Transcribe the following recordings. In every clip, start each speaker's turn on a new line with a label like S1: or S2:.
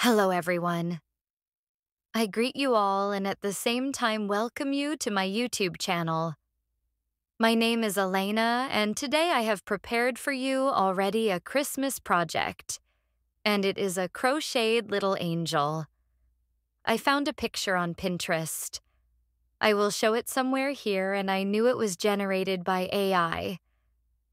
S1: Hello, everyone. I greet you all and at the same time welcome you to my YouTube channel. My name is Elena, and today I have prepared for you already a Christmas project, and it is a crocheted little angel. I found a picture on Pinterest. I will show it somewhere here, and I knew it was generated by AI,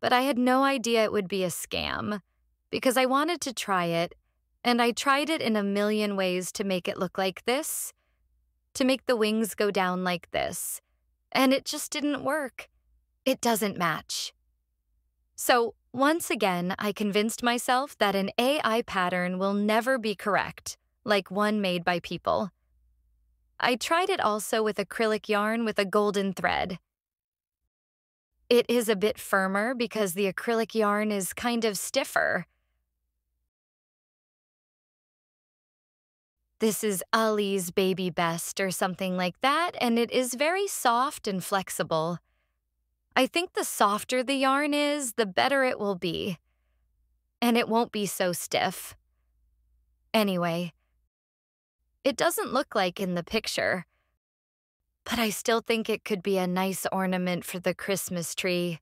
S1: but I had no idea it would be a scam because I wanted to try it. And I tried it in a million ways to make it look like this, to make the wings go down like this, and it just didn't work. It doesn't match. So, once again, I convinced myself that an AI pattern will never be correct, like one made by people. I tried it also with acrylic yarn with a golden thread. It is a bit firmer because the acrylic yarn is kind of stiffer. This is Ali's Baby Best or something like that, and it is very soft and flexible. I think the softer the yarn is, the better it will be. And it won't be so stiff. Anyway, it doesn't look like in the picture, but I still think it could be a nice ornament for the Christmas tree.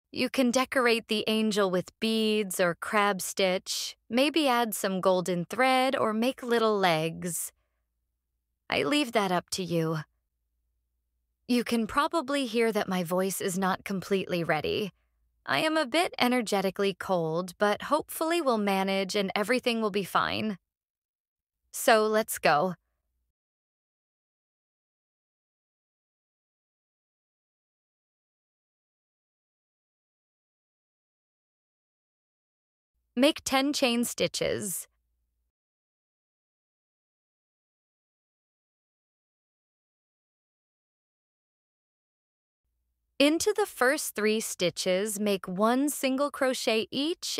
S1: You can decorate the angel with beads or crab stitch, maybe add some golden thread or make little legs. I leave that up to you. You can probably hear that my voice is not completely ready. I am a bit energetically cold, but hopefully we'll manage and everything will be fine. So let's go. Make 10 chain stitches. Into the first 3 stitches, make 1 single crochet each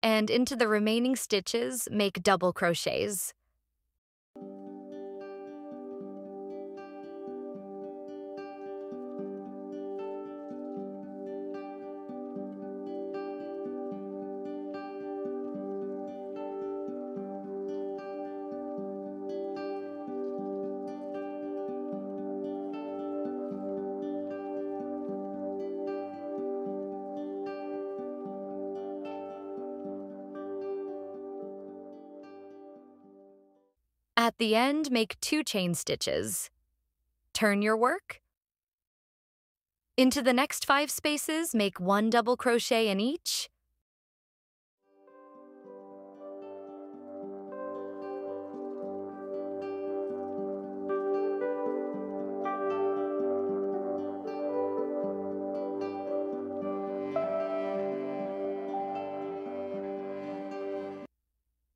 S1: and into the remaining stitches, make double crochets. At the end, make 2 chain stitches. Turn your work. Into the next 5 spaces, make 1 double crochet in each.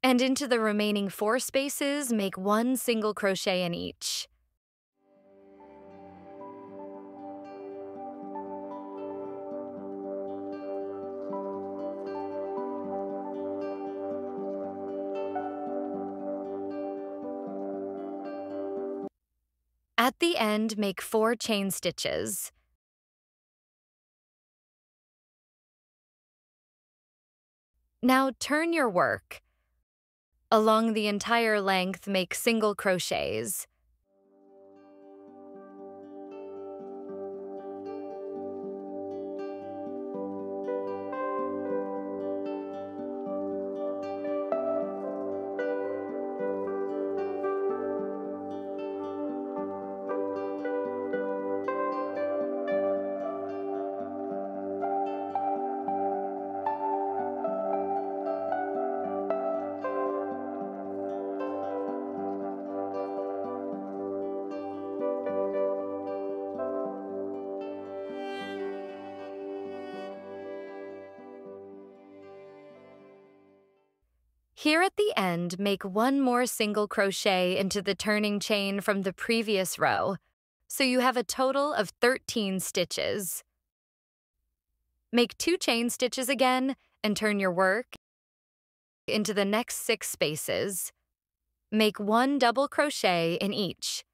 S1: And into the remaining 4 spaces, make 1 single crochet in each. At the end, make 4 chain stitches. Now turn your work. Along the entire length, make single crochets. Here at the end, make 1 more single crochet into the turning chain from the previous row, so you have a total of 13 stitches. Make 2 chain stitches again and turn your work into the next 6 spaces. Make 1 double crochet in each.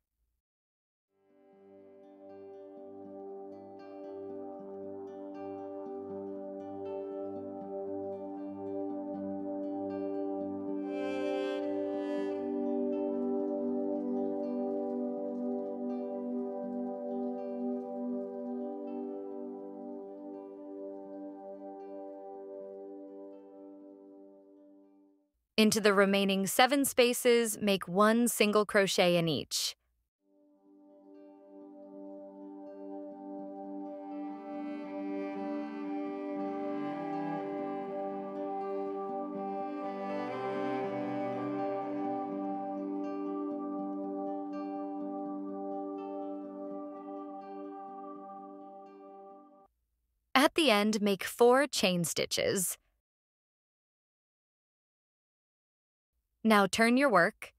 S1: Into the remaining 7 spaces, make 1 single crochet in each. At the end, make 4 chain stitches. Now turn your work.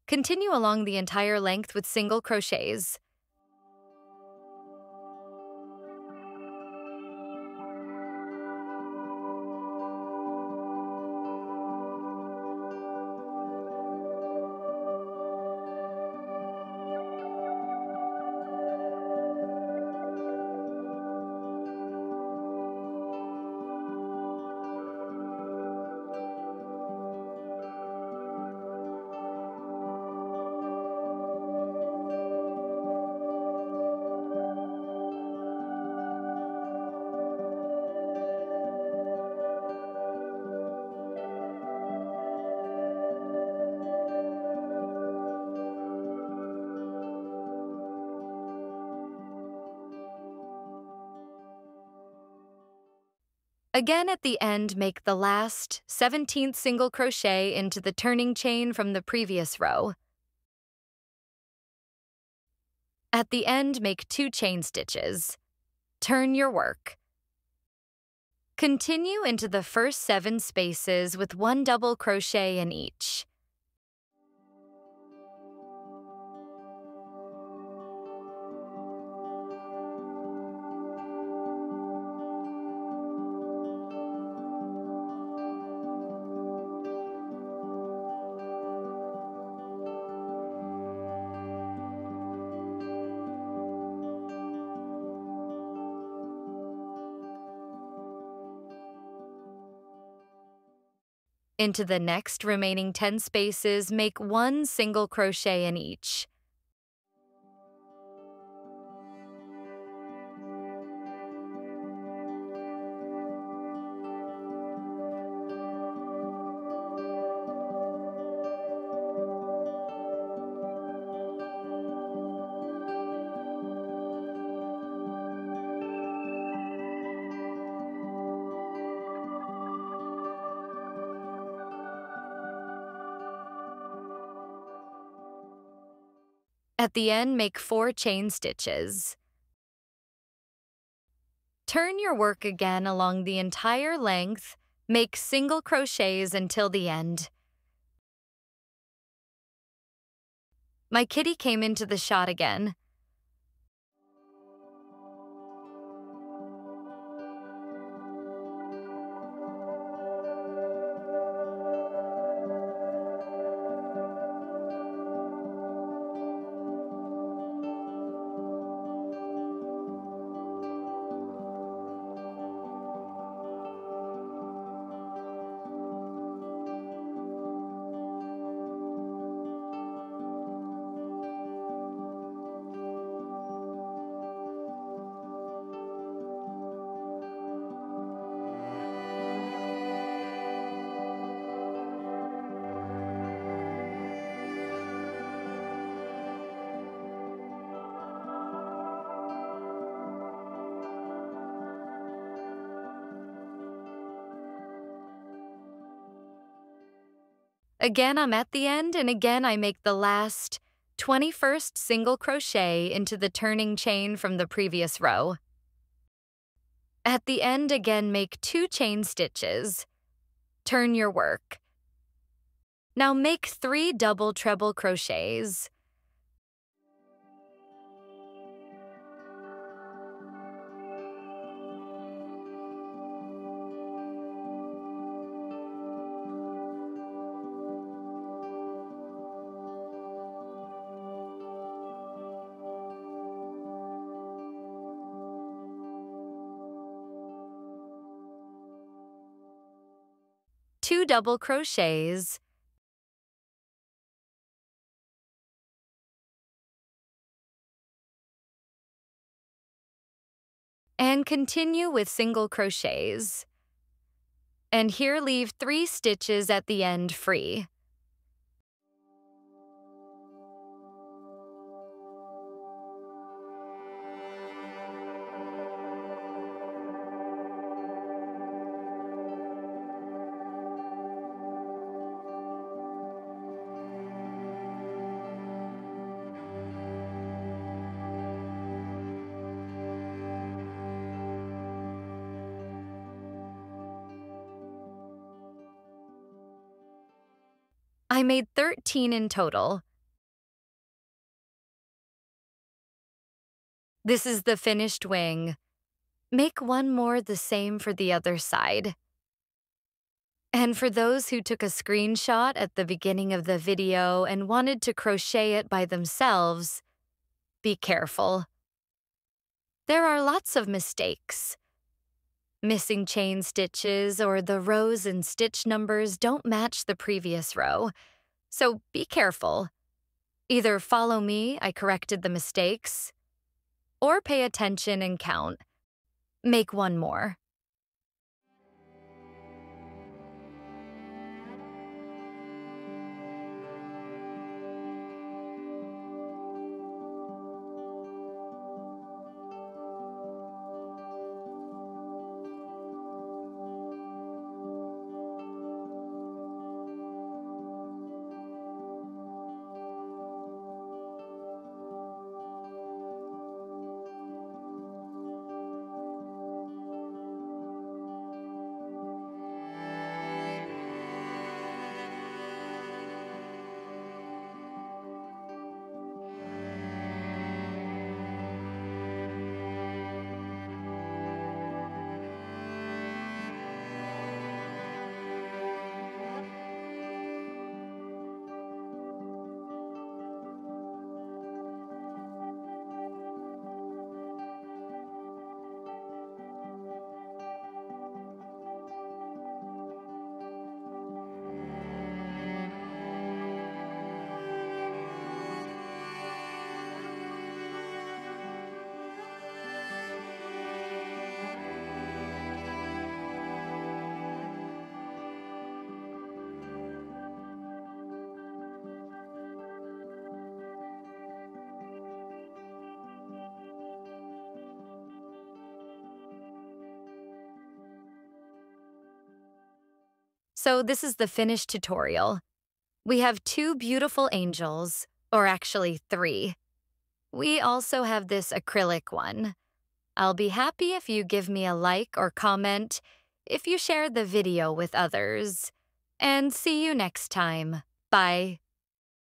S1: Continue along the entire length with single crochets. Again, at the end, make the last 17th single crochet into the turning chain from the previous row. At the end, make 2 chain stitches. Turn your work. Continue into the first 7 spaces with 1 double crochet in each. Into the next remaining 10 spaces, make 1 single crochet in each. At the end, make 4 chain stitches. Turn your work again along the entire length, make single crochets until the end. My kitty came into the shot again. Again, I'm at the end, and again I make the last 21st single crochet into the turning chain from the previous row. At the end, again make 2 chain stitches. Turn your work. Now make 3 double treble crochets. Two double crochets, and continue with single crochets. And here leave 3 stitches at the end free. I made 13 in total. This is the finished wing. Make one more the same for the other side. And for those who took a screenshot at the beginning of the video and wanted to crochet it by themselves, be careful. There are lots of mistakes. Missing chain stitches or the rows and stitch numbers don't match the previous row, so be careful. Either follow me, I corrected the mistakes, or pay attention and count. Make one more. So this is the finished tutorial. We have 2 beautiful angels, or actually 3. We also have this acrylic one. I'll be happy if you give me a like or comment if you share the video with others. And see you next time. Bye.